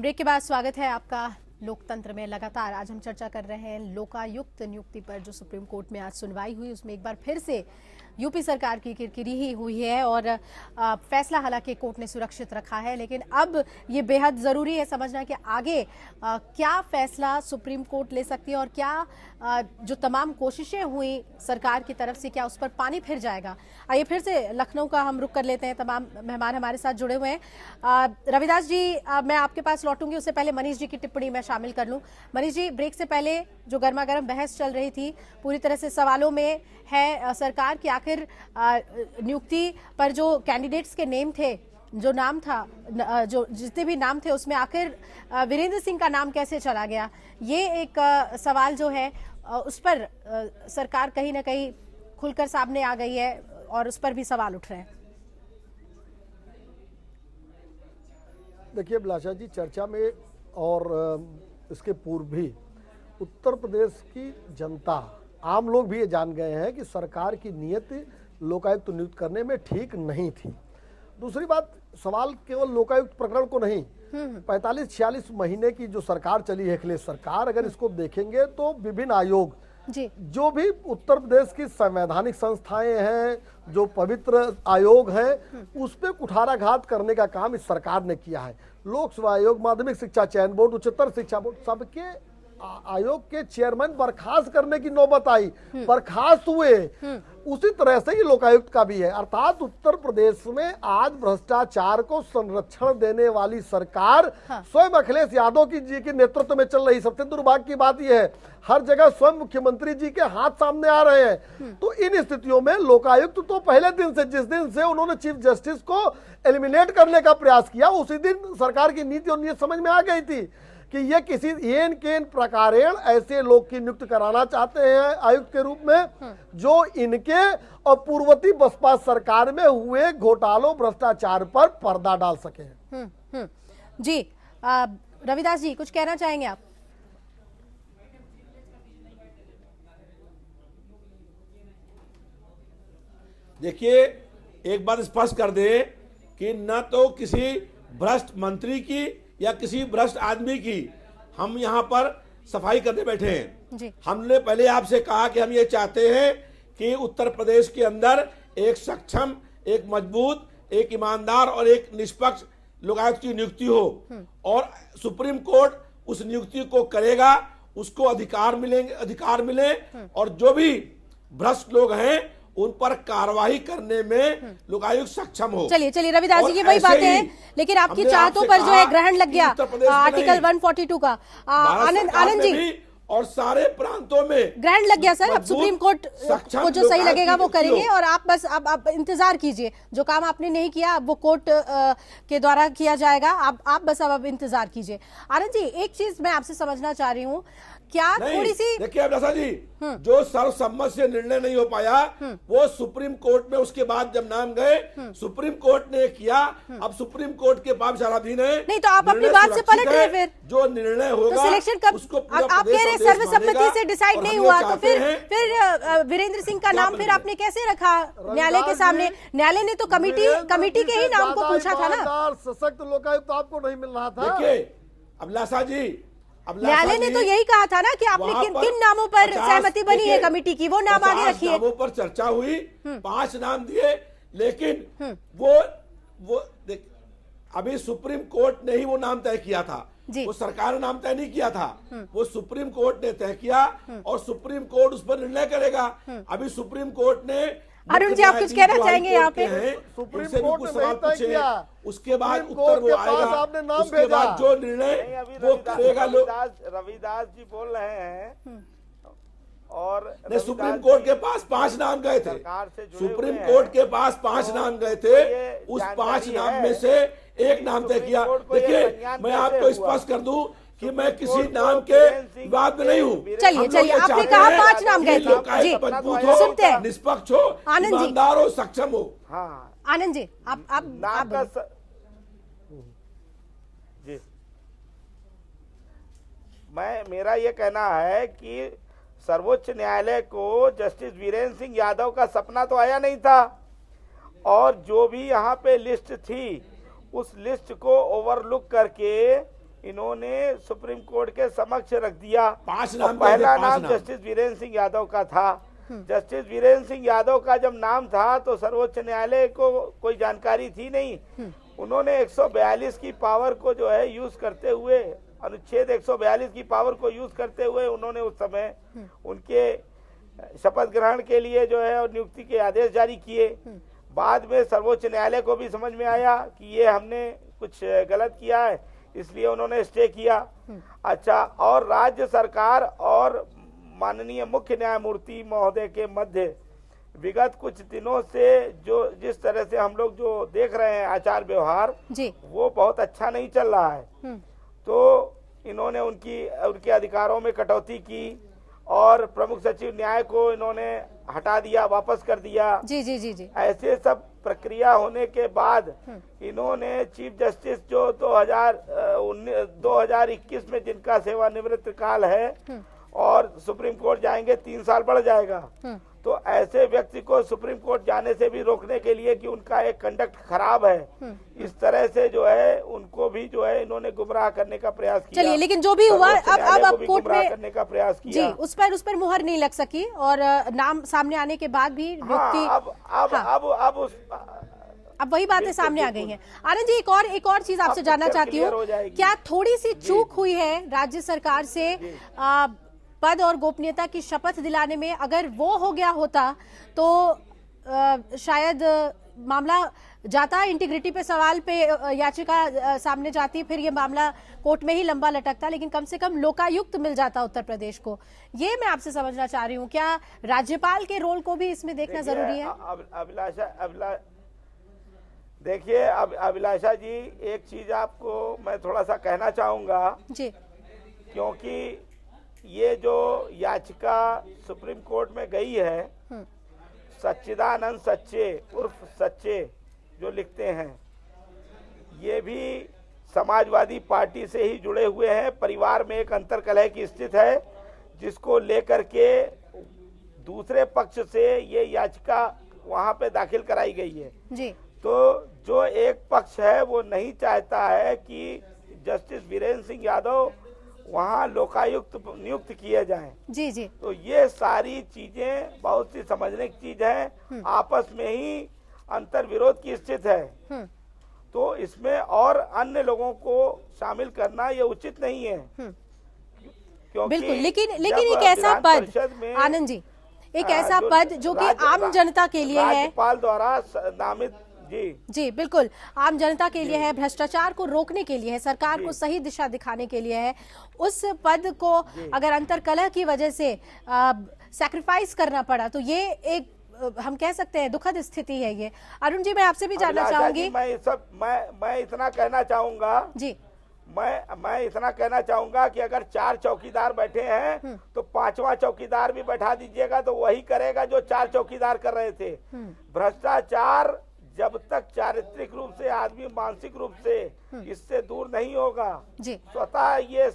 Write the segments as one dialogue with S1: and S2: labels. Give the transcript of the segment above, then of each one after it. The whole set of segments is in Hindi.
S1: ब्रेक के बाद स्वागत है आपका लोकतंत्र में। लगातार आज हम चर्चा कर रहे हैं लोकायुक्त नियुक्ति पर, जो सुप्रीम कोर्ट में आज सुनवाई हुई। उसमें एक बार फिर से यूपी सरकार की किरकिरी ही हुई है और फैसला हालांकि कोर्ट ने सुरक्षित रखा है, लेकिन अब ये बेहद ज़रूरी है समझना कि आगे क्या फैसला सुप्रीम कोर्ट ले सकती है और क्या जो तमाम कोशिशें हुई सरकार की तरफ से, क्या उस पर पानी फिर जाएगा। आइए फिर से लखनऊ का हम रुख कर लेते हैं। तमाम मेहमान हमारे साथ जुड़े हुए हैं। रविदास जी, मैं आपके पास लौटूंगी, उससे पहले मनीष जी की टिप्पणी मैं शामिल कर लूं। मनीष जी, ब्रेक से पहले जो गर्मा गर्म बहस चल रही थी पूरी तरह से सवालों में है सरकार की आखिर नियुक्ति पर जो कैंडिडेट्स के नेम थे, जो नाम था, जो जितने भी नाम थे उसमें आखिर वीरेंद्र सिंह का नाम कैसे चला गया, ये एक सवाल जो है उस पर सरकार कहीं ना कहीं खुलकर सामने आ गई है और उस पर भी सवाल उठ रहे हैं।
S2: देखिए अभिलाषा जी, चर्चा में और इसके पूर्व भी उत्तर प्रदेश की जनता, आम लोग भी ये जान गए हैं कि सरकार की नीयत लोकायुक्त नियुक्त करने में ठीक नहीं थी। दूसरी बात, सवाल केवल लोकायुक्त प्रकरण को नहीं, 45-46 महीने की जो सरकार चली है अखिलेश सरकार, अगर इसको देखेंगे तो विभिन्न आयोग जी, जो भी उत्तर प्रदेश की संवैधानिक संस्थाएं हैं, जो पवित्र आयोग हैं, उस पर कुठाराघात करने का काम इस सरकार ने किया है। लोक सेवा आयोग, माध्यमिक शिक्षा चयन बोर्ड, उच्चतर शिक्षा बोर्ड, सबके आयोग के चेयरमैन बर्खास्त करने की नौबत आई, बर्खास्त हुए। उसी तरह से ये लोकायुक्त का भी है। अर्थात उत्तर प्रदेश में आज भ्रष्टाचार को संरक्षण देने वाली सरकार स्वयं अखिलेश यादव जी के नेतृत्व में चल रही। सबसे दुर्भाग्य की बात यह है, हर जगह स्वयं मुख्यमंत्री जी के हाथ सामने आ रहे हैं। तो इन स्थितियों में लोकायुक्त तो पहले दिन से, जिस दिन से उन्होंने चीफ जस्टिस को एलिमिनेट करने का प्रयास किया, उसी दिन सरकार की नीति और नीयत समझ में आ गई थी कि ये किसी येन केन प्रकारेण ऐसे लोग की नियुक्त कराना चाहते हैं आयुक्त के रूप में, जो इनके और पूर्ववर्ती बसपा सरकार में हुए घोटालों भ्रष्टाचार पर पर्दा डाल सके।
S1: जी रविदास जी, कुछ कहना चाहेंगे आप?
S3: देखिए, एक बात स्पष्ट कर दे कि न तो किसी भ्रष्ट मंत्री की या किसी भ्रष्ट आदमी की हम यहाँ पर सफाई करने बैठे हैं जी। हमने पहले आपसे कहा कि हम ये चाहते हैं कि उत्तर प्रदेश के अंदर एक सक्षम, एक मजबूत, एक ईमानदार और एक निष्पक्ष लोकायुक्त की नियुक्ति हो, और सुप्रीम कोर्ट उस नियुक्ति को करेगा, उसको अधिकार मिले और जो भी भ्रष्ट लोग हैं उन पर कार्रवाई करने में लोकायुक्त सक्षम हो।
S1: चलिए रविदास जी की वही बातें हैं, लेकिन आपकी चाहतों पर जो है ग्रहण लग गया आर्टिकल 142 का। आनंद जी,
S3: और सारे प्रांतों में
S1: ग्रैंड लग गया सर। अब सुप्रीम कोर्ट को जो सही लगेगा वो करेंगे और आप बस अब इंतजार कीजिए। जो काम आपने नहीं किया वो कोर्ट के द्वारा किया जाएगा। आप बस अब इंतजार कीजिए। आनंद जी, एक चीज मैं आपसे समझना चाह रही हूँ, क्या थोड़ी सी
S3: देखिए अभिलाषा जी, जो सर्वसम्मत से निर्णय नहीं हो पाया वो सुप्रीम कोर्ट में उसके बाद जब नाम गए सुप्रीम कोर्ट ने किया। अब सुप्रीम कोर्ट के पाप विचाराधीन है।
S1: नहीं तो आप अपनी बात से पलट रहे, फिर
S3: जो निर्णय होगा
S1: तो सिलेक्शन कब
S3: उसको
S1: आप कह रहे सर्वसम्मति से डिसाइड नहीं हुआ, तो फिर वीरेंद्र सिंह का नाम फिर आपने कैसे रखा न्यायालय के सामने? न्यायालय ने तो कमिटी के ही नाम को पूछा था ना।
S2: सशक्त लोकायुक्त आपको नहीं मिल रहा था।
S3: देखिए अभिलाषा जी,
S1: न्यायालय ने तो यही कहा था ना कि आपने किन नामों पर सहमति बनी है कमेटी की, वो नाम आगे रखिए।
S3: नामों पर चर्चा हुई, 5 नाम दिए, लेकिन वो अभी सुप्रीम कोर्ट ने ही वो नाम तय किया था, वो सरकार ने नाम तय नहीं किया था, वो सुप्रीम कोर्ट ने तय किया और सुप्रीम कोर्ट उस पर निर्णय करेगा। अभी सुप्रीम कोर्ट ने,
S1: अरुण जी आप कुछ कहना चाहेंगे यहाँ पे?
S2: सुप्रीम कोर्ट ने सवाल पूछे,
S3: उसके बाद उत्तर वो आएगा, उसके बाद जो निर्णय वो करेगा।
S4: रविदास जी बोल रहे हैं और
S3: सुप्रीम कोर्ट के पास 5 नाम गए थे, सुप्रीम कोर्ट के पास 5 नाम गए थे, उस 5 नाम में से एक नाम तय किया। देखिए मैं आपको स्पष्ट कर दूं कि मैं किसी नाम के विवाद में नहीं हूँ।
S1: चलिए आपने कहा 5 नाम गए थे जी, सुनते हैं।
S3: निष्पक्ष हो, ईमानदार हो, सक्षम हो।
S4: हाँ
S1: आनंद जी आप
S4: जी, मेरा ये कहना है कि सर्वोच्च न्यायालय को जस्टिस वीरेंद्र सिंह यादव का सपना तो आया नहीं था, और जो भी यहाँ पे लिस्ट थी उस लिस्ट को ओवरलुक करके इन्होंने सुप्रीम कोर्ट के समक्ष रख दिया।
S3: 5
S4: और
S3: नाम
S4: पहला
S3: दिए थे, 5
S4: नाम
S3: नाम।
S4: जस्टिस वीरेंद्र सिंह यादव का था। जस्टिस वीरेंद्र सिंह यादव का जब नाम था तो सर्वोच्च न्यायालय को कोई जानकारी थी नहीं। उन्होंने 142 की पावर को जो है यूज करते हुए, अनुच्छेद 142 की पावर को यूज करते हुए उन्होंने उस समय उनके शपथ ग्रहण के लिए जो है और नियुक्ति के आदेश जारी किए। बाद में सर्वोच्च न्यायालय को भी समझ में आया कि ये हमने कुछ गलत किया है, इसलिए उन्होंने स्टे किया। अच्छा, और राज्य सरकार और माननीय मुख्य न्यायमूर्ति महोदय के मध्य विगत कुछ दिनों से जो जिस तरह से हम लोग जो देख रहे हैं आचार व्यवहार,
S1: जी
S4: वो बहुत अच्छा नहीं चल रहा है। तो इन्होंने उनके अधिकारों में कटौती की और प्रमुख सचिव न्याय को इन्होंने हटा दिया, वापस कर दिया।
S1: जी जी जी जी
S4: ऐसे सब प्रक्रिया होने के बाद इन्होंने चीफ जस्टिस जो 2021 में जिनका सेवानिवृत्त काल है और सुप्रीम कोर्ट जाएंगे 3 साल बढ़ जाएगा, तो ऐसे व्यक्ति को सुप्रीम कोर्ट जाने से भी रोकने के लिए कि उनका एक कंडक्ट खराब है, इस तरह से जो है उनको भी जो है इन्होंने गुमराह करने का प्रयास किया।
S1: चलिए, लेकिन जो भी हुआ अब कोर्ट में
S4: करने का प्रयास
S1: जी
S4: किया।
S1: उस पर मुहर नहीं लग सकी और नाम सामने आने के बाद भी नियुक्ति अब वही बातें सामने आ गई हैं। आनंद जी, एक और चीज आपसे जानना चाहती हूँ, क्या थोड़ी सी चूक हुई है राज्य सरकार से पद और गोपनीयता की शपथ दिलाने में? अगर वो हो गया होता तो शायद मामला जाता, इंटीग्रिटी पे सवाल पे याचिका सामने जाती, फिर ये मामला कोर्ट में ही लंबा लटकता, लेकिन कम से कम लोकायुक्त मिल जाता उत्तर प्रदेश को। ये मैं आपसे समझना चाह रही हूँ, क्या राज्यपाल के रोल को भी इसमें देखना जरूरी है?
S4: अभिलाषा जी, एक चीज आपको मैं थोड़ा सा कहना चाहूंगा
S1: जी,
S4: क्योंकि ये जो याचिका सुप्रीम कोर्ट में गई है, सच्चिदानंद सच्चे उर्फ सच्चे जो लिखते हैं, ये भी समाजवादी पार्टी से ही जुड़े हुए हैं। परिवार में एक अंतर्कलह की स्थिति है जिसको लेकर के दूसरे पक्ष से ये याचिका वहां पे दाखिल कराई गई है
S1: जी।
S4: तो जो एक पक्ष है वो नहीं चाहता है कि जस्टिस वीरेंद्र सिंह यादव वहाँ लोकायुक्त नियुक्त किए जाएं।
S1: जी जी।
S4: तो ये सारी चीजें बहुत सी समझने की चीज है, आपस में ही अंतर विरोध की स्थिति है। तो इसमें और अन्य लोगों को शामिल करना ये उचित नहीं है।
S1: बिल्कुल, लेकिन एक ऐसा पद, आनंद जी, एक ऐसा पद जो कि आम जनता के लिए है,
S4: राज्यपाल द्वारा नामित,
S1: जी बिल्कुल, आम जनता के लिए है, भ्रष्टाचार को रोकने के लिए है, सरकार को सही दिशा दिखाने के लिए है, उस पद को अगर अंतर्कलह की वजह से सैक्रिफाइस करना पड़ा तो ये एक हम कह सकते हैं दुखद स्थिति है। ये अरुण जी, मैं आपसे भी जानना चाहूंगी।
S4: मैं इतना कहना चाहूंगा
S1: जी,
S4: मैं इतना कहना चाहूंगा कि अगर 4 चौकीदार बैठे हैं तो 5वां चौकीदार भी बैठा दीजिएगा तो वही करेगा जो 4 चौकीदार कर रहे थे। भ्रष्टाचार जब तक चारित्रिक रूप से आदमी मानसिक रूप से इससे दूर नहीं होगा, स्वतः ये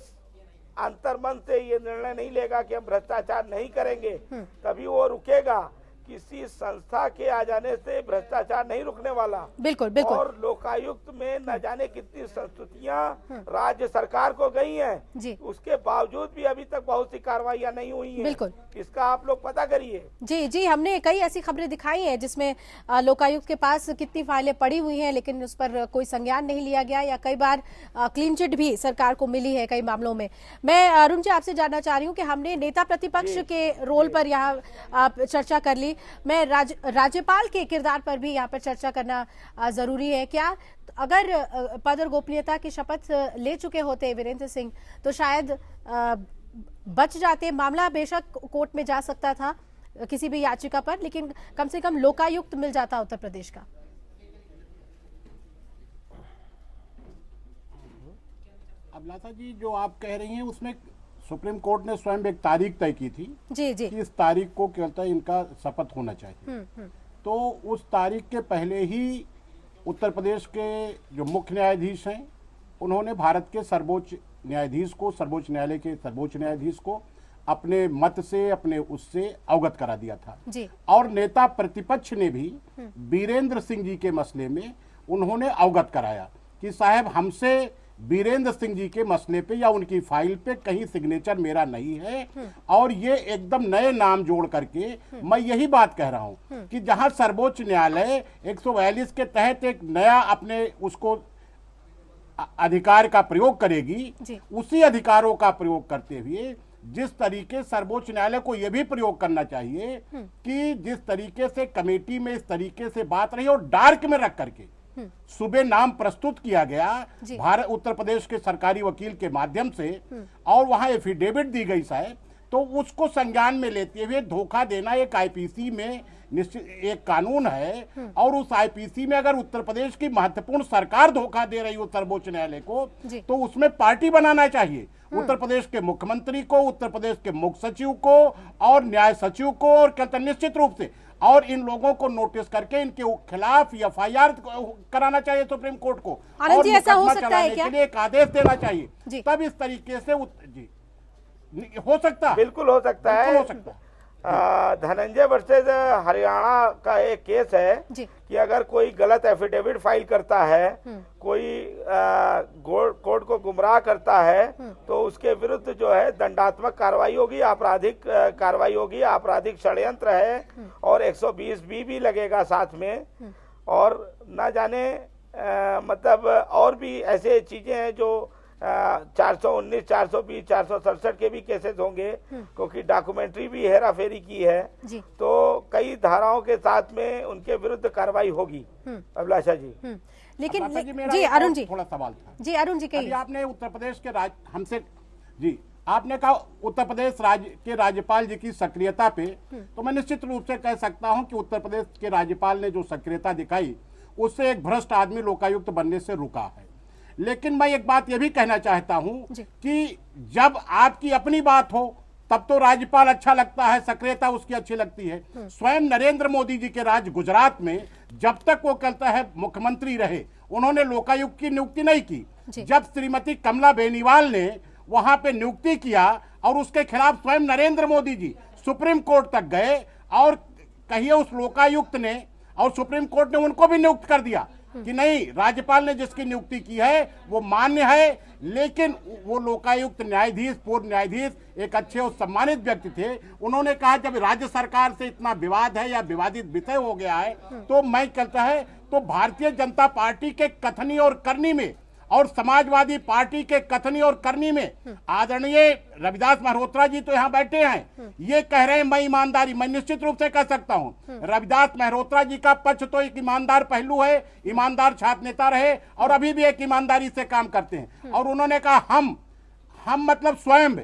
S4: अंतर्मन से ये निर्णय नहीं लेगा कि हम भ्रष्टाचार नहीं करेंगे, तभी वो रुकेगा। किसी संस्था के आ जाने से भ्रष्टाचार नहीं रुकने वाला।
S1: बिल्कुल बिल्कुल।
S4: और लोकायुक्त में न जाने कितनी संस्तुतियां राज्य सरकार को गई हैं,
S1: जी,
S4: उसके बावजूद भी अभी तक बहुत सी कार्रवाइयां नहीं हुई हैं।
S1: बिल्कुल, इसका
S4: आप लोग पता करिए।
S1: जी जी, हमने कई ऐसी खबरें दिखाई हैं जिसमें लोकायुक्त के पास कितनी फाइलें पड़ी हुई हैं लेकिन उस पर कोई संज्ञान नहीं लिया गया, या कई बार क्लीन चिट भी सरकार को मिली है कई मामलों में। मैं अरुण जी आपसे जानना चाह रही हूँ कि हमने नेता प्रतिपक्ष के रोल पर यहाँ चर्चा कर ली, मैं राज्यपाल के किरदार पर भी यहाँ पर चर्चा करना जरूरी है। क्या अगर पद और गोपनीयता की शपथ ले चुके होते वीरेंद्र सिंह तो शायद बच जाते? मामला बेशक कोर्ट में जा सकता था किसी भी याचिका पर, लेकिन कम से कम लोकायुक्त मिल जाता उत्तर प्रदेश का।
S5: अभिलाषा जी, जो आप कह रही हैं उसमें सुप्रीम कोर्ट ने स्वयं एक तारीख तय की थी
S1: जी जी,
S5: कि इस तारीख को केवल इनका शपथ होना चाहिए। तो उस तारीख के पहले ही उत्तर प्रदेश के जो मुख्य न्यायाधीश हैं उन्होंने भारत के सर्वोच्च न्यायाधीश को, सर्वोच्च न्यायालय के सर्वोच्च न्यायाधीश को अपने मत से, अपने उससे अवगत करा दिया था
S1: जी।
S5: और नेता प्रतिपक्ष ने भी वीरेंद्र सिंह जी के मसले में उन्होंने अवगत कराया कि साहब हमसे वीरेंद्र सिंह जी के मसले पे या उनकी फाइल पे कहीं सिग्नेचर मेरा नहीं है। और ये एकदम नए नाम जोड़ करके मैं यही बात कह रहा हूं कि जहां सर्वोच्च न्यायालय 142 के तहत एक नया अपने उसको अधिकार का प्रयोग करेगी, उसी अधिकारों का प्रयोग करते हुए जिस तरीके सर्वोच्च न्यायालय को यह भी प्रयोग करना चाहिए कि जिस तरीके से कमेटी में इस तरीके से बात रही और डार्क में रख करके सुबह नाम प्रस्तुत किया गया भारत उत्तर प्रदेश के सरकारी वकील के माध्यम से और वहां एफिडेविट दी गई साहब, तो उसको संज्ञान में लेते हुए धोखा देना एक आईपीसी में निश्चित एक कानून है। और उस आईपीसी में अगर उत्तर प्रदेश की महत्वपूर्ण सरकार धोखा दे रही हो सर्वोच्च न्यायालय को, तो उसमें पार्टी बनाना चाहिए उत्तर प्रदेश के मुख्यमंत्री को, उत्तर प्रदेश के मुख्य सचिव को और न्याय सचिव को, और कहते निश्चित रूप से और इन लोगों को नोटिस करके इनके खिलाफ एफआईआर कराना चाहिए सुप्रीम कोर्ट को, और
S1: ऐसा हो सकता है
S5: क्या? के लिए एक आदेश देना चाहिए। तब इस तरीके से जी हो सकता,
S4: बिल्कुल हो सकता है,
S5: हो सकता है।
S4: धनंजय वर्सेस हरियाणा का एक केस है कि अगर कोई गलत एफिडेविट फाइल करता है, कोई कोर्ट को गुमराह करता है, तो उसके विरुद्ध जो है दंडात्मक कार्रवाई होगी, आपराधिक कार्रवाई होगी, आपराधिक षड्यंत्र है और 120B भी लगेगा साथ में। और न जाने मतलब और भी ऐसे चीजें हैं जो 419, 420, 467 के भी केसेस होंगे, क्योंकि डॉक्यूमेंट्री भी हेरा फेरी की है, तो कई धाराओं के साथ में उनके विरुद्ध कार्रवाई होगी। अभिलाषा जी,
S1: लेकिन
S5: जी
S1: अरुण जी
S5: थोड़ा सवाल था।
S1: जी अरुण जी कहिए।
S5: आपने उत्तर प्रदेश के हमसे जी आपने कहा उत्तर प्रदेश राज्य के राज्यपाल जी की सक्रियता पे, तो मैं निश्चित रूप से कह सकता हूं कि उत्तर प्रदेश के राज्यपाल ने जो सक्रियता दिखाई उससे एक भ्रष्ट आदमी लोकायुक्त बनने से रुका है। लेकिन मैं एक बात यह भी कहना चाहता हूं कि जब आपकी अपनी बात हो तब तो राज्यपाल अच्छा लगता है, सक्रियता उसकी अच्छी लगती है। स्वयं नरेंद्र मोदी जी के राज्य गुजरात में जब तक वो कहता है मुख्यमंत्री रहे, उन्होंने लोकायुक्त की नियुक्ति नहीं की। जब श्रीमती कमला बेनीवाल ने वहां पे नियुक्ति किया और उसके खिलाफ स्वयं नरेंद्र मोदी जी सुप्रीम कोर्ट तक गए और कहिए उस लोकायुक्त ने और सुप्रीम कोर्ट ने उनको भी नियुक्त कर दिया कि नहीं, राज्यपाल ने जिसकी नियुक्ति की है वो मान्य है। लेकिन वो लोकायुक्त न्यायाधीश, पूर्व न्यायाधीश एक अच्छे और सम्मानित व्यक्ति थे। उन्होंने कहा जब राज्य सरकार से इतना विवाद है या विवादित विषय हो गया है, तो मैं कहता है तो भारतीय जनता पार्टी के कथनी और करनी में और समाजवादी पार्टी के कथनी और करनी में आदरणीय रविदास मल्होत्रा जी तो यहाँ बैठे हैं, ये कह रहे हैं मैं ईमानदारी, मैं निश्चित रूप से कह सकता हूँ रविदास मल्होत्रा जी का पक्ष तो एक ईमानदार पहलू है, ईमानदार छात्र नेता रहे और अभी भी एक ईमानदारी से काम करते हैं। और उन्होंने कहा हम मतलब स्वयं,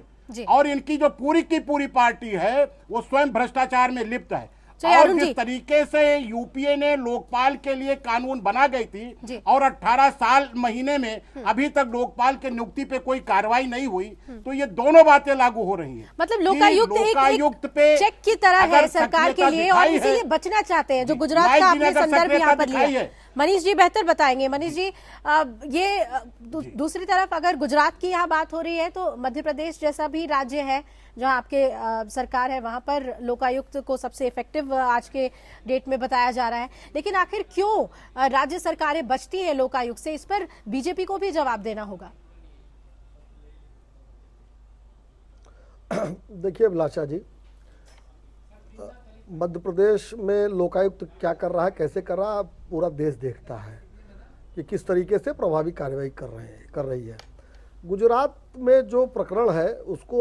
S5: और इनकी जो पूरी की पूरी पार्टी है वो स्वयं भ्रष्टाचार में लिप्त है। और जिस तरीके से यूपीए ने लोकपाल के लिए कानून बना गई थी और 18 साल महीने में अभी तक लोकपाल के नियुक्ति पे कोई कार्रवाई नहीं हुई, तो ये दोनों बातें लागू हो रही हैं।
S1: मतलब लोकायुक्त पे चेक की तरह है सरकार के लिए और इसीलिए बचना चाहते हैं, जो गुजरात का आपने संदर्भ यहाँ पर लिया। मनीष जी बेहतर बताएंगे। मनीष जी, ये दूसरी तरफ अगर गुजरात की यहाँ बात हो रही है, तो मध्य प्रदेश जैसा भी राज्य है जहाँ आपके सरकार है, वहां पर लोकायुक्त को सबसे इफेक्टिव आज के डेट में बताया जा रहा है। लेकिन आखिर क्यों राज्य सरकारें बचती हैं लोकायुक्त से, इस पर बीजेपी को भी जवाब देना होगा।
S2: देखिए अभिलाषा जी, मध्य प्रदेश में लोकायुक्त क्या कर रहा है, कैसे कर रहा है, पूरा देश देखता है कि किस तरीके से प्रभावी कार्रवाई कर रही है। गुजरात में जो प्रकरण है उसको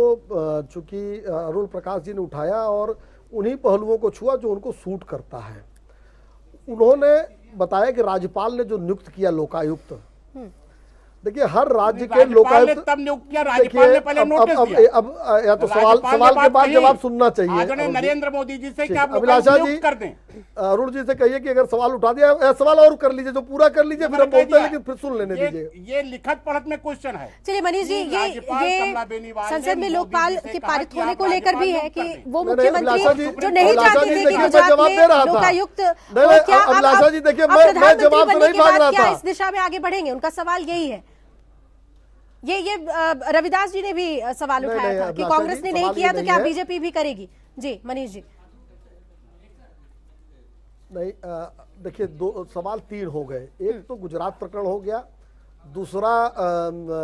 S2: चूंकि अरुण प्रकाश जी ने उठाया और उन्हीं पहलुओं को छुआ जो उनको सूट करता है। उन्होंने बताया कि राज्यपाल ने जो नियुक्त किया लोकायुक्त, देखिए हर राज्य के लोकायुक्त
S5: तब नियुक्त किया, राज्यपाल ने पहले नोटिस दिया।
S2: अब या तो सवाल के बाद जवाब सुनना चाहिए।
S5: आदरणीय नरेंद्र मोदी जी से क्या
S2: अभिलाषा जी
S5: कर दें,
S2: अरुण जी से कहिए कि अगर सवाल उठा दिया सवाल और कर लीजिए, जो पूरा कर लीजिए, फिर बोलते हैं, लेकिन फिर सुन लेने दीजिए।
S5: ये लिखत पढ़त में क्वेश्चन है।
S1: चलिए मनीष जी, ये संसद में लोकपाल के पारित होने को लेकर भी है कि वो मुख्यमंत्री जो नहीं चाहते थे कि गुजरात में लोकायुक्त,
S2: अभिलाषा जी देखिए मैं जवाब से नहीं भाग रहा था,
S1: इस दिशा में आगे बढ़ेंगे, उनका सवाल यही है। ये रविदास जी ने भी सवाल उठाया था कि कांग्रेस ने नहीं किया तो क्या बीजेपी भी करेगी। जी मनीष जी।
S2: नहीं, देखिए दो सवाल तीन हो गए। एक तो गुजरात प्रकरण हो गया, दूसरा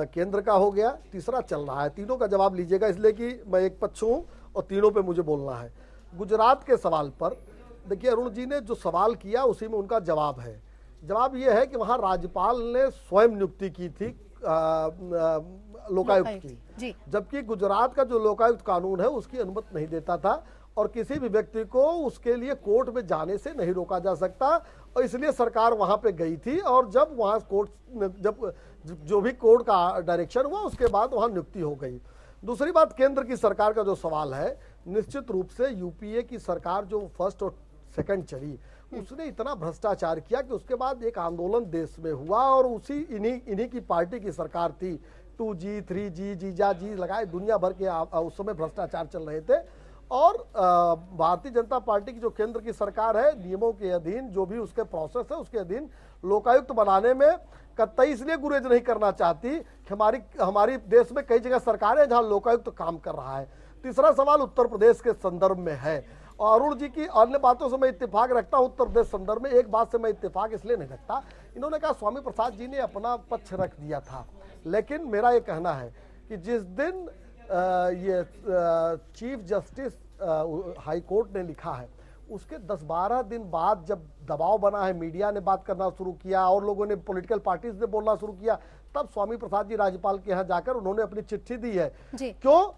S2: केंद्र का हो गया, तीसरा चल रहा है। तीनों का जवाब लीजिएगा, इसलिए कि मैं एक पक्ष हूँ और तीनों पे मुझे बोलना है। गुजरात के सवाल पर देखिए, अरुण जी ने जो सवाल किया उसी में उनका जवाब है। जवाब ये है कि वहाँ राज्यपाल ने स्वयं नियुक्ति की थी लोकायुक्त की, जबकि गुजरात का जो लोकायुक्त कानून है उसकी अनुमति नहीं देता था और किसी भी व्यक्ति को उसके लिए कोर्ट में जाने से नहीं रोका जा सकता, और इसलिए सरकार वहां पे गई थी। और जब वहां कोर्ट जब जो भी कोर्ट का डायरेक्शन हुआ उसके बाद वहां नियुक्ति हो गई। दूसरी बात, केंद्र की सरकार का जो सवाल है, निश्चित रूप से यूपीए की सरकार जो फर्स्ट और सेकंड चली उसने इतना भ्रष्टाचार किया कि उसके बाद एक आंदोलन देश में हुआ और उसी इन्हीं की पार्टी की सरकार थी। 2G 3G जीजा जी लगाए, दुनिया भर के उस समय भ्रष्टाचार चल रहे थे। और भारतीय जनता पार्टी की जो केंद्र की सरकार है, नियमों के अधीन जो भी उसके प्रोसेस है उसके अधीन लोकायुक्त बनाने में कतई इसलिए गुरेज नहीं करना चाहती कि हमारी देश में कई जगह सरकारें जहां लोकायुक्त काम कर रहा है। तीसरा सवाल उत्तर प्रदेश के संदर्भ में है, और अरुण जी की अन्य बातों से मैं इत्तेफाक रखता हूं, उत्तर प्रदेश संदर्भ में एक बात से मैं इत्तेफाक इसलिए नहीं रखता, इन्होंने कहा स्वामी प्रसाद जी ने अपना पक्ष रख दिया था, लेकिन मेरा ये कहना है कि जिस दिन ये चीफ जस्टिस हाई कोर्ट ने लिखा है उसके 10-12 दिन बाद जब दबाव बना है, मीडिया ने बात करना शुरू किया और लोगों ने, पॉलिटिकल पार्टीज ने बोलना शुरू किया, तब स्वामी प्रसाद जी राज्यपाल के यहाँ जाकर उन्होंने अपनी चिट्ठी दी है। क्यों?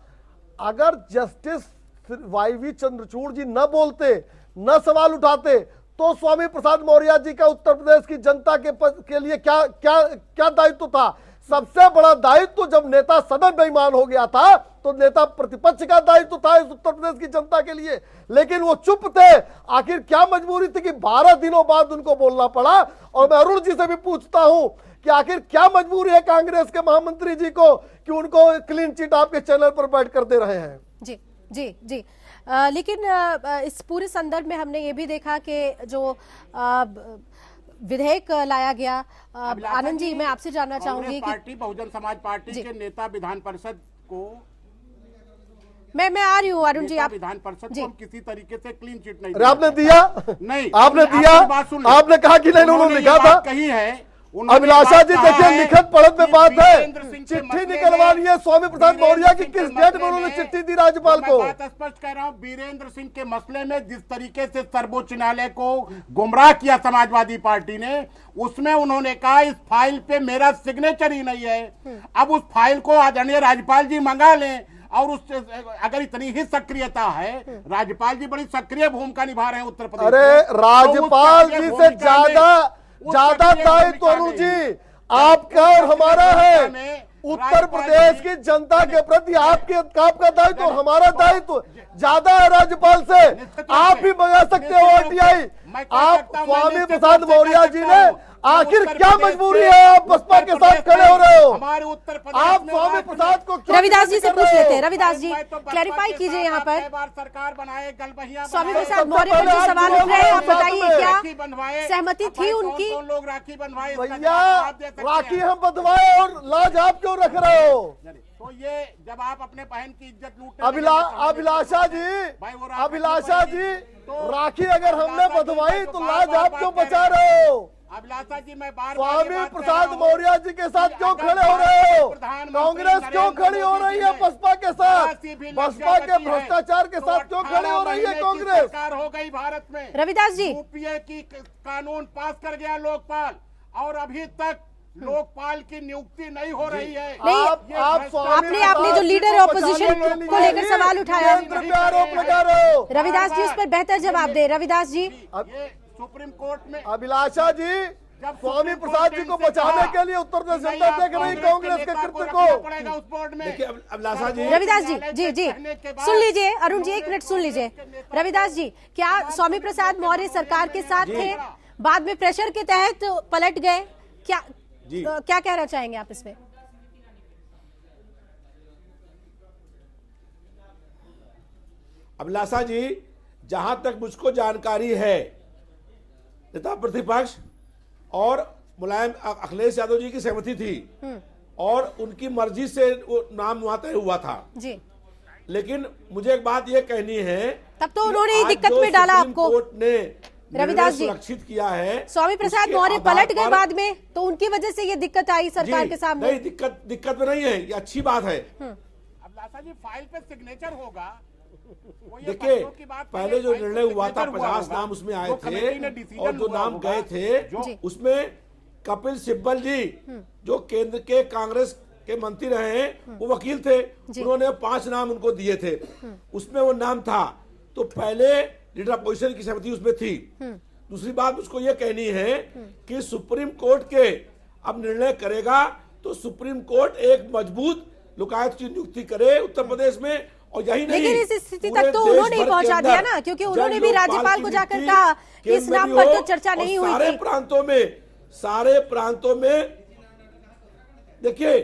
S2: अगर जस्टिस वाईवी चंद्रचूड़ जी न बोलते, न सवाल उठाते, तो स्वामी प्रसाद मौर्य जी का उत्तर प्रदेश की जनता के लिए क्या दायित्व था? सबसे बड़ा दायित्व जब नेता सदन बेईमान हो गया था तो नेता प्रतिपक्ष का दायित्व था इस उत्तर प्रदेश की जनता के लिए, लेकिन वो चुप थे। आखिर क्या मजबूरी थी कि 12 दिनों बाद उनको बोलना पड़ा? और मैं अरुण जी से भी पूछता हूं कि आखिर क्या मजबूरी है कांग्रेस के महामंत्री जी को कि उनको क्लीन चिट आपके चैनल पर बैठ कर दे रहे हैं?
S1: जी जी जी लेकिन इस पूरे संदर्भ में हमने ये भी देखा कि जो विधेयक लाया गया, आनंद जी मैं आपसे जानना चाहूंगी
S5: कि बहुजन समाज पार्टी के नेता विधान परिषद को,
S1: मैं आ रही हूँ अरुण जी, आप
S5: विधान परिषद को हम किसी तरीके से क्लीन चिट नहीं,
S2: आपने दिया?
S5: नहीं,
S2: आपने दिया? आपने कहा कि नहीं, उन्होंने लिखा था,
S5: कही है।
S2: अभिलाषा जी देखिए, लिखित पढ़त में बात है, चिट्ठी निकलवा रही है स्वामी प्रसाद मौर्य की, किस डेट में उन्होंने चिट्ठी दी राज्यपाल को?
S5: बात स्पष्ट कह रहा हूं, वीरेंद्र सिंह के मसले में जिस तरीके से सर्वोच्च न्यायालय को गुमराह किया समाजवादी पार्टी ने, उसमें उन्होंने कहा इस फाइल पे मेरा सिग्नेचर ही नहीं है। अब उस फाइल को आदरणीय राज्यपाल जी मंगा लें, और उससे अगर इतनी ही सक्रियता है, राज्यपाल जी बड़ी सक्रिय भूमिका निभा रहे हैं उत्तर प्रदेश।
S2: अरे राज्यपाल जी से ज्यादा दायित्व अरुण जी आपका और हमारा है। उत्तर प्रदेश की जनता के प्रति आपका दायित्व और हमारा दायित्व ज्यादा है राज्यपाल से। आप भी मंगा सकते हो आरटीआई। आप स्वामी प्रसाद मौर्य जी ने, आखिर क्या मजबूरी है आप बसपा के साथ खड़े हो रहे हो?
S5: हमारे उत्तर प्रदेश
S2: आप स्वामी प्रसाद को
S1: रविदास जी से पूछ लेते हैं। रविदास जी क्लैरिफाई कीजिए यहाँ पर,
S5: सरकार बनाए गलबहिया
S1: स्वामी प्रसाद मौर्य पर जो सवाल उठ रहे हैं, आप बताइए क्या सहमति थी उनकी?
S5: लोग राखी बनवाए,
S2: भैया राखी हम बंधवाए और लाज आप क्यों रख रहे हो?
S5: तो ये जब आप अपने बहन की इज्जत लूटते,
S2: अभिलाषा जी राखी अगर हमने बंधवाई तो लाज आप क्यों बचा रहे हो?
S5: अभिलाषा जी मैं बार
S2: स्वामी प्रसाद मौर्य जी के साथ क्यों खड़े हो रहे हो? कांग्रेस क्यों खड़ी हो रही है बसपा के साथ? बसपा के भ्रष्टाचार के साथ क्यों खड़ी हो रही है कांग्रेस?
S5: सरकार हो गई भारत में,
S1: रविदास जी
S5: यूपीए की कानून पास कर गया लोकपाल, और अभी तक लोकपाल की नियुक्ति नहीं हो रही है।
S1: आपने जो लीडर ऑपोजिशन को लेकर सवाल उठाया,
S2: आरोप लगा रहे हो।
S1: रविदास जी उस पर बेहतर जवाब दे। रविदास जी,
S5: सुप्रीम कोर्ट में
S2: अभिलाषा जी स्वामी प्रसाद जी को बचाने के लिए उत्तर प्रदेश जनता देख रही कांग्रेस के कृत्य को।
S5: उस बोर्ड में
S3: देखिए अभिलाषा जी,
S1: रविदास जी जी सुन लीजिए, अरुण जी एक मिनट सुन लीजिए। रविदास जी, क्या स्वामी प्रसाद मौर्य सरकार के साथ थे, बाद में प्रेशर के तहत पलट गए, क्या कहना चाहेंगे आप इसमें?
S3: अभिलाषा जी, जहां तक मुझको जानकारी है, नेता प्रतिपक्ष और मुलायम अखिलेश यादव जी की सहमति थी और उनकी मर्जी से वो नाम वहां तय हुआ था
S1: जी।
S3: लेकिन मुझे एक बात ये कहनी है,
S1: तब तो उन्होंने ही दिक्कत में डाला आपको।
S3: कोर्ट ने
S1: रविदास जी,
S3: सुरक्षित किया है।
S1: स्वामी प्रसाद
S3: उसके
S1: मौर्य
S3: आधार
S1: पलट गए
S3: पर-
S1: बाद में, तो उनकी वजह से ये दिक्कत आई सरकार
S3: जी,
S1: के सामने।
S3: नहीं, दिक्कत में नहीं है, ये अच्छी बात है।
S5: अभिलाषा जी, फाइल पे सिग्नेचर होगा। वो ये
S3: देखिए,
S5: बच्चों की बात
S3: पहले जो
S5: फाइल पे
S3: निर्णय हुआ था
S5: signature
S3: 50
S5: होगा।
S3: नाम उसमें आए
S5: जो कमेटी ने
S3: थे,
S5: decision
S3: और जो
S5: हुआ
S3: नाम
S5: होगा,
S3: गए थे
S5: जो
S3: उसमें कपिल सिब्बल जी जो केंद्र के कांग्रेस के मंत्री रहे हैं, वो वकील थे, उन्होंने 5 नाम उनको दिए थे, उसमें वो नाम था। तो पहले लीडर अपोजिशन की सहमति उसमें थी। दूसरी बात मुझको ये कहनी है कि सुप्रीम कोर्ट के अब निर्णय करेगा, तो सुप्रीम कोर्ट एक मजबूत लोकायुक्त की नियुक्ति करे उत्तर प्रदेश में, और यही नहीं,
S1: लेकिन इस स्थिति
S3: पूरे
S1: तक तो
S3: देश
S1: उन्होंने ही
S3: भर के
S1: पहुंचा
S3: अंदर
S1: दिया ना, क्योंकि उन्होंने भी
S3: जन लोकपाल
S1: राज्यपाल
S3: की
S1: को जाकर
S3: नियुक्ति
S1: कहा कि इस
S3: केंद्र
S1: नाम
S3: में
S1: पर
S3: हो,
S1: तो चर्चा
S3: और
S1: नहीं हुई
S3: सारे
S1: थी।
S3: प्रांतों में देखिए,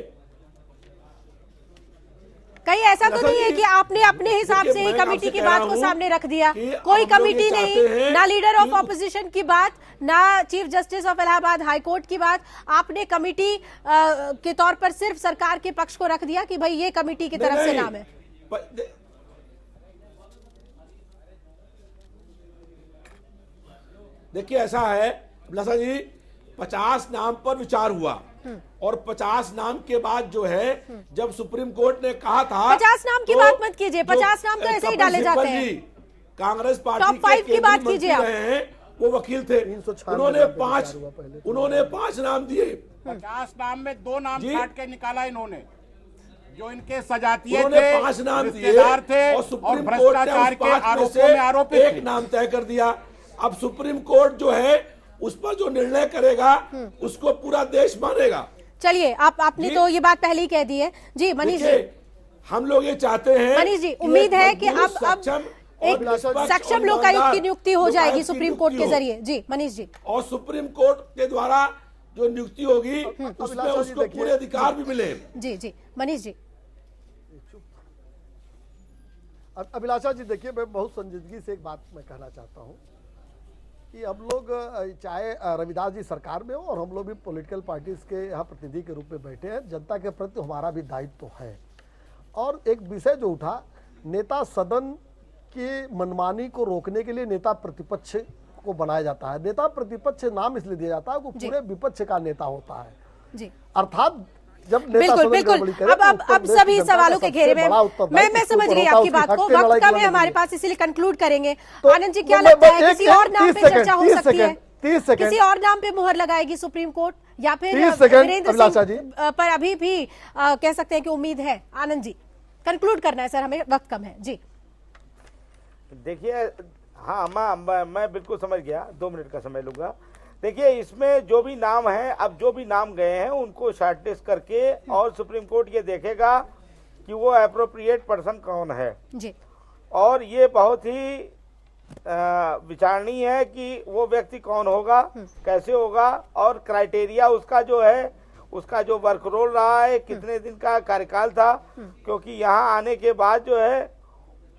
S1: कहीं ऐसा तो नहीं है कि आपने अपने हिसाब से ही कमेटी की बात को सामने रख दिया? कोई कमेटी नहीं, ना लीडर ऑफ ऑपोजिशन की बात, ना chief justice of Allahabad high court की बात, आपने कमेटी के तौर पर सिर्फ सरकार के पक्ष को रख दिया कि भाई ये कमेटी की तरफ से नाम है।
S3: देखिए, ऐसा है अभिलाषा जी, 50 नाम पर विचार हुआ, और 50 नाम के बाद जो है, जब सुप्रीम कोर्ट ने कहा था
S1: 50 नाम की बात मत कीजिए, 50 नाम तो ऐसे ही डाले जाते हैं।
S3: कांग्रेस पार्टी
S1: टॉप 5 की बात कीजिए आप।
S3: रहे हैं, वो वकील थे,
S2: 396
S3: उन्होंने 5 नाम दिए।
S5: 50 नाम में 2 नाम
S3: जी।
S5: काट के निकाला इन्होंने, जो इनके सजातीय
S3: उन्होंने
S5: थे,
S3: 5 नाम दिए,
S5: रिश्तेदार थे,
S3: और
S5: और
S3: सुप्रीम कोर्ट ने
S5: भ्रष्टाचार
S3: उस
S5: के
S3: 5 में
S5: आरोपों
S3: से
S5: में आरोपित
S3: एक
S5: थे।
S3: नाम तय कर दिया। अब सुप्रीम कोर्ट जो है, उस पर जो निर्णय करेगा, उसको पूरा देश मानेगा।
S1: चलिए, आपने तो ये बात पहले ही कह दी है। जी मनीष जी,
S3: देखिए, हम लोग ये चाहते हैं,
S1: मनीष जी, उम्मीद है कि अब एक
S3: निष्पक्ष
S1: सक्षम
S3: और
S1: लोकायुक्त की
S3: ईमानदार
S1: नियुक्ति हो जाएगी
S3: लोकायुक्त की
S1: सुप्रीम कोर्ट के
S3: नियुक्ति हो।
S1: जरिए। जी मनीष जी,
S3: और सुप्रीम कोर्ट के द्वारा जो नियुक्ति होगी, उसमें
S2: अभिलाषा जी
S3: उसको
S2: देखिए,
S3: पूरे अधिकार भी मिले।
S1: जी मनीष जी,
S2: अभिलाषा जी देखिए, मैं बहुत संजीदगी से एक बात मैं कहना चाहता हूँ कि हम लोग चाहे रविदास जी सरकार में हो, और हम लोग भी पॉलिटिकल पार्टीज के यहाँ प्रतिनिधि के रूप में बैठे हैं, जनता के प्रति हमारा भी दायित्व तो है। और एक विषय जो उठा, नेता सदन की मनमानी को रोकने के लिए नेता प्रतिपक्ष को बनाया जाता है। नेता प्रतिपक्ष नाम इसलिए दिया जाता है, वो पूरे विपक्ष का नेता होता है।
S1: जी
S2: अर्थात जब नेता
S1: बिल्कुल
S2: सदन
S1: बिल्कुल।
S2: गड़बड़ी करे,
S1: अब
S2: तो
S1: अब
S2: उत्तर
S1: अब
S2: प्रदेश की
S1: सभी
S2: जनता
S1: सवालों
S2: का
S1: के घेरे में
S2: सबसे बड़ा उत्तरदायित्व
S1: मैं
S2: इसके
S1: समझ
S2: ऊपर
S1: रही
S2: होता
S1: आपकी
S2: है,
S1: बात
S2: उसकी
S1: को।
S2: हक की
S1: वक्त
S2: लड़ाई
S1: कम है
S2: लड़ने
S1: हमारे
S2: के
S1: पास, इसीलिए कंक्लूड करेंगे।
S2: तो
S1: आनंद जी, क्या
S2: मैं-
S1: लगता है
S2: एक-
S1: किसी
S2: एक-
S1: और नाम
S2: 30
S1: पे
S2: सेकंड,
S1: चर्चा हो
S2: 30
S1: सकती है?
S2: Second, 30 second.
S1: किसी और नाम पे मुहर लगाएगी सुप्रीम कोर्ट, या फिर
S2: 30 सेकंड,
S1: वीरेंद्र
S2: अभिलाषा
S1: सिंह
S2: जी।
S1: पर अभी भी कह सकते हैं कि उम्मीद है? आनंद जी, कंक्लूड करना है सर, हमें वक्त कम है। जी
S4: देखिए, हाँ, मैं बिल्कुल समझ गया, 2 मिनट का समय लूंगा। देखिए, इसमें जो भी नाम है, अब जो भी नाम गए हैं उनको शॉर्टलिस्ट करके, और सुप्रीम कोर्ट ये देखेगा कि वो एप्रोप्रिएट पर्सन कौन है।
S1: जी,
S4: और ये बहुत ही विचारणीय है कि वो व्यक्ति कौन होगा, कैसे होगा, और क्राइटेरिया उसका जो है, उसका जो वर्क रोल रहा है, कितने दिन का कार्यकाल था, क्योंकि यहाँ आने के बाद जो है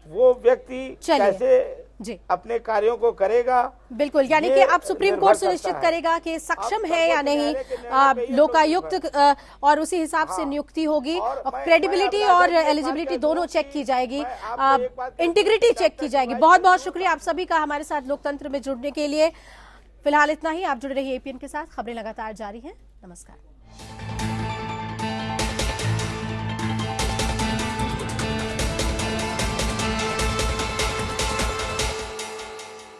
S4: वो व्यक्ति
S1: चलिए।
S4: कैसे
S1: जी
S4: अपने कार्यों को करेगा।
S1: बिल्कुल, यानी
S4: ये
S1: कि अब सुप्रीम
S4: निर्भर
S1: कोर्ट
S4: करता
S1: सुनिश्चित
S4: है।
S1: करेगा कि सक्षम
S4: अब
S1: है या
S4: सर्वोच्च
S1: नहीं
S4: न्यायालय के निर्णय पे ये
S1: लोकायुक्त, और उसी हिसाब से
S4: हाँ।
S1: नियुक्ति होगी,
S4: और
S1: और
S4: मैं
S1: क्रेडिबिलिटी
S4: आपसे
S1: और
S4: एक बात
S1: एलिजिबिलिटी
S4: कहता
S1: दोनों
S4: हूँ
S1: चेक
S4: कि
S1: की जाएगी,
S4: मैं आपसे एक बात कहता हूँ
S1: इंटीग्रिटी
S4: कि
S1: चेक की
S4: डॉक्टर
S1: जाएगी।
S4: शिवाजी
S1: बहुत बहुत
S4: को-
S1: शुक्रिया आप सभी का हमारे साथ लोकतंत्र में जुड़ने के लिए। फिलहाल इतना ही। आप जुड़े रहिए एपीएन के साथ, खबरें लगातार जारी हैं। नमस्कार।